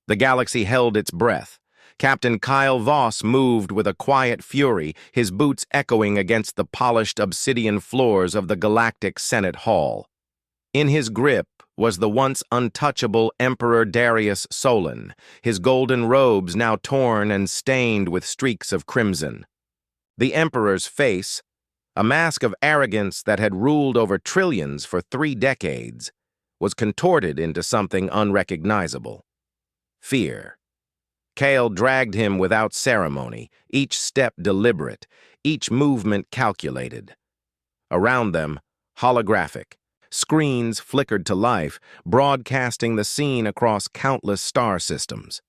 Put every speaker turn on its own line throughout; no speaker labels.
The galaxy held its breath. Captain Kyle Voss moved with a quiet fury, his boots echoing against the polished obsidian floors of the galactic Senate Hall. In his grip was the once untouchable Emperor Darius Solon, his golden robes now torn and stained with streaks of crimson. The Emperor's face, a mask of arrogance that had ruled over trillions for 3 decades, was contorted into something unrecognizable. Fear. Kale dragged him without ceremony, each step deliberate, each movement calculated. Around them, holographic. Screens flickered to life, broadcasting the scene across countless star systems.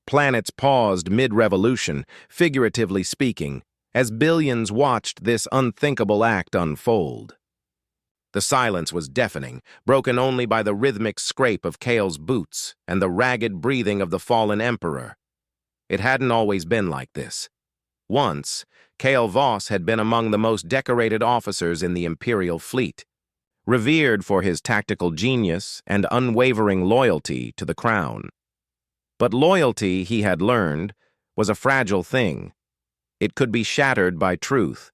Planets paused mid-revolution, figuratively speaking, as billions watched this unthinkable act unfold. The silence was deafening, broken only by the rhythmic scrape of Kale's boots and the ragged breathing of the fallen emperor. It hadn't always been like this. Once, Kale Voss had been among the most decorated officers in the Imperial fleet, revered for his tactical genius and unwavering loyalty to the crown. But loyalty, he had learned, was a fragile thing. It could be shattered by truth,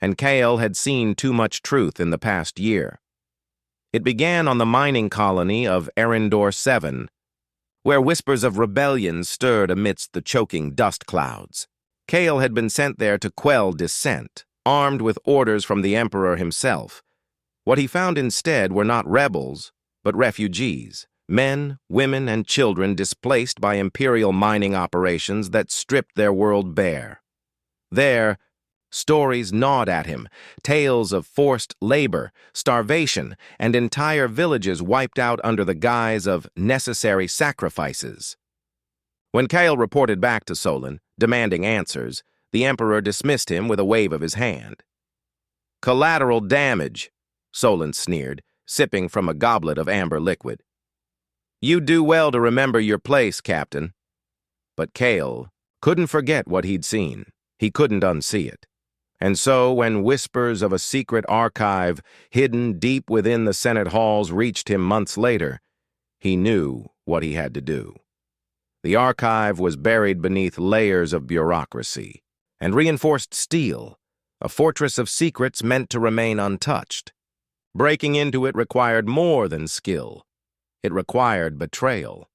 and Kale had seen too much truth in the past year. It began on the mining colony of Erindor 7, where whispers of rebellion stirred amidst the choking dust clouds. Kale had been sent there to quell dissent, armed with orders from the Emperor himself. What he found instead were not rebels, but refugees, men, women, and children displaced by imperial mining operations that stripped their world bare. There, stories gnawed at him, tales of forced labor, starvation, and entire villages wiped out under the guise of necessary sacrifices. When Kale reported back to Solon, demanding answers, the Emperor dismissed him with a wave of his hand. "Collateral damage," Solon sneered, sipping from a goblet of amber liquid. "You do well to remember your place, Captain." But Kale couldn't forget what he'd seen. He couldn't unsee it. And so, when whispers of a secret archive hidden deep within the Senate halls reached him months later, he knew what he had to do. The archive was buried beneath layers of bureaucracy and reinforced steel, a fortress of secrets meant to remain untouched. Breaking into it required more than skill. It required betrayal.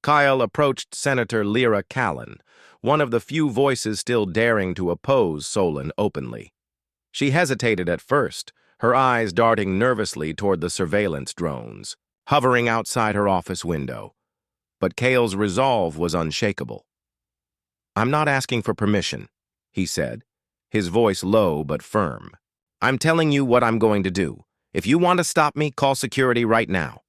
Kyle approached Senator Lyra Callan, one of the few voices still daring to oppose Solon openly. She hesitated at first, her eyes darting nervously toward the surveillance drones, hovering outside her office window. But Kale's resolve was unshakable. "I'm not asking for permission," he said, his voice low but firm. "I'm telling you what I'm going to do. If you want to stop me, call security right now."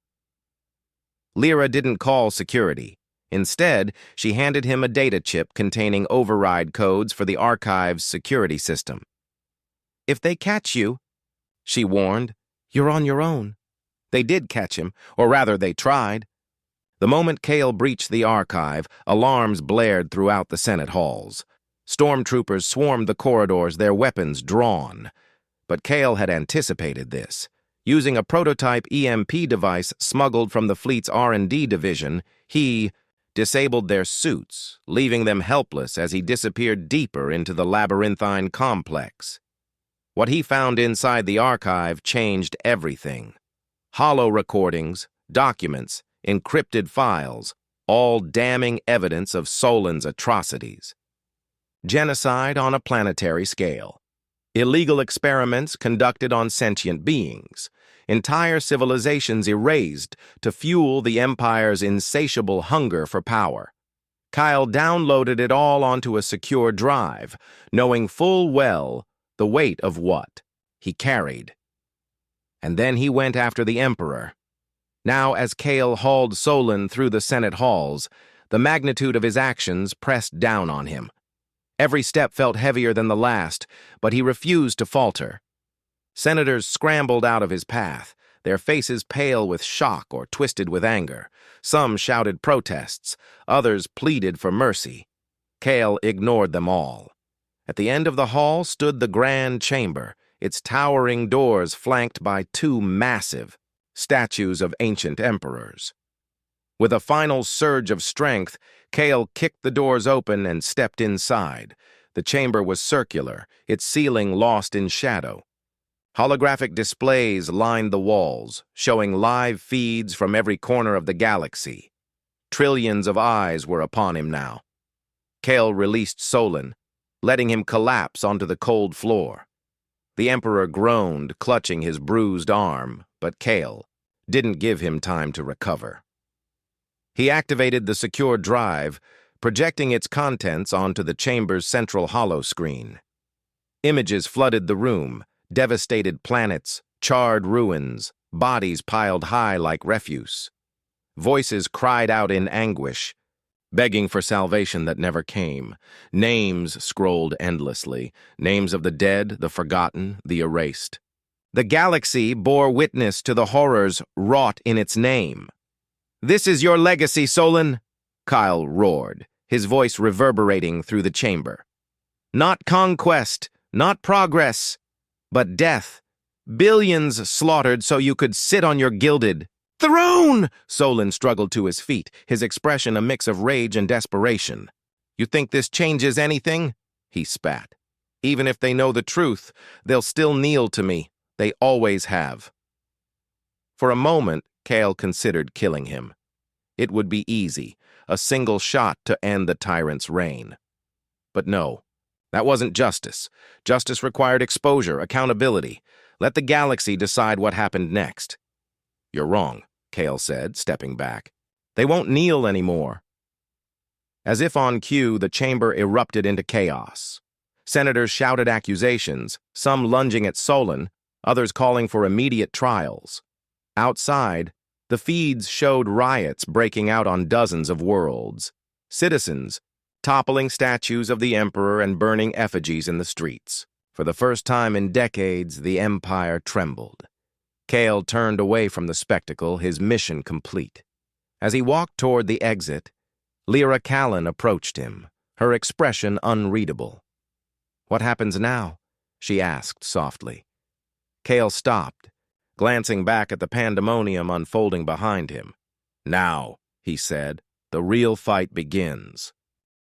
Lyra didn't call security. Instead, she handed him a data chip containing override codes for the archive's security system. "If they catch you," she warned, "you're on your own." They did catch him, or rather, they tried. The moment Kale breached the archive, alarms blared throughout the Senate halls. Stormtroopers swarmed the corridors, their weapons drawn. But Kale had anticipated this. Using a prototype EMP device smuggled from the fleet's R&D division, he disabled their suits, leaving them helpless as he disappeared deeper into the labyrinthine complex. What he found inside the archive changed everything. Holo recordings, documents, encrypted files, all damning evidence of Solon's atrocities. Genocide on a planetary scale. Illegal experiments conducted on sentient beings. Entire civilizations erased to fuel the Empire's insatiable hunger for power. Kyle downloaded it all onto a secure drive, knowing full well the weight of what he carried. And then he went after the Emperor. Now, as Kale hauled Solon through the Senate halls, the magnitude of his actions pressed down on him. Every step felt heavier than the last, but he refused to falter. Senators scrambled out of his path, their faces pale with shock or twisted with anger. Some shouted protests, others pleaded for mercy. Kale ignored them all. At the end of the hall stood the grand chamber, its towering doors flanked by 2 massive statues of ancient emperors. With a final surge of strength, Kale kicked the doors open and stepped inside. The chamber was circular, its ceiling lost in shadow. Holographic displays lined the walls, showing live feeds from every corner of the galaxy. Trillions of eyes were upon him now. Kale released Solon, letting him collapse onto the cold floor. The Emperor groaned, clutching his bruised arm, but Kale didn't give him time to recover. He activated the secure drive, projecting its contents onto the chamber's central holoscreen. Images flooded the room, devastated planets, charred ruins, bodies piled high like refuse. Voices cried out in anguish, begging for salvation that never came. Names scrolled endlessly, names of the dead, the forgotten, the erased. The galaxy bore witness to the horrors wrought in its name. "This is your legacy, Solon," Kyle roared, his voice reverberating through the chamber. "Not conquest, not progress, but death. Billions slaughtered so you could sit on your gilded throne!" Solon struggled to his feet, his expression a mix of rage and desperation. "You think this changes anything?" he spat. "Even if they know the truth, they'll still kneel to me. They always have." For a moment, Kale considered killing him. It would be easy, a single shot to end the tyrant's reign. But no, that wasn't justice. Justice required exposure, accountability. Let the galaxy decide what happened next. "You're wrong," Kale said, stepping back. "They won't kneel anymore." As if on cue, the chamber erupted into chaos. Senators shouted accusations, some lunging at Solon, others calling for immediate trials. Outside, the feeds showed riots breaking out on dozens of worlds. Citizens toppling statues of the Emperor and burning effigies in the streets. For the first time in decades, the Empire trembled. Kale turned away from the spectacle, his mission complete. As he walked toward the exit, Lyra Callan approached him, her expression unreadable. "What happens now?" she asked softly. Kale stopped, glancing back at the pandemonium unfolding behind him. "Now," he said, "the real fight begins."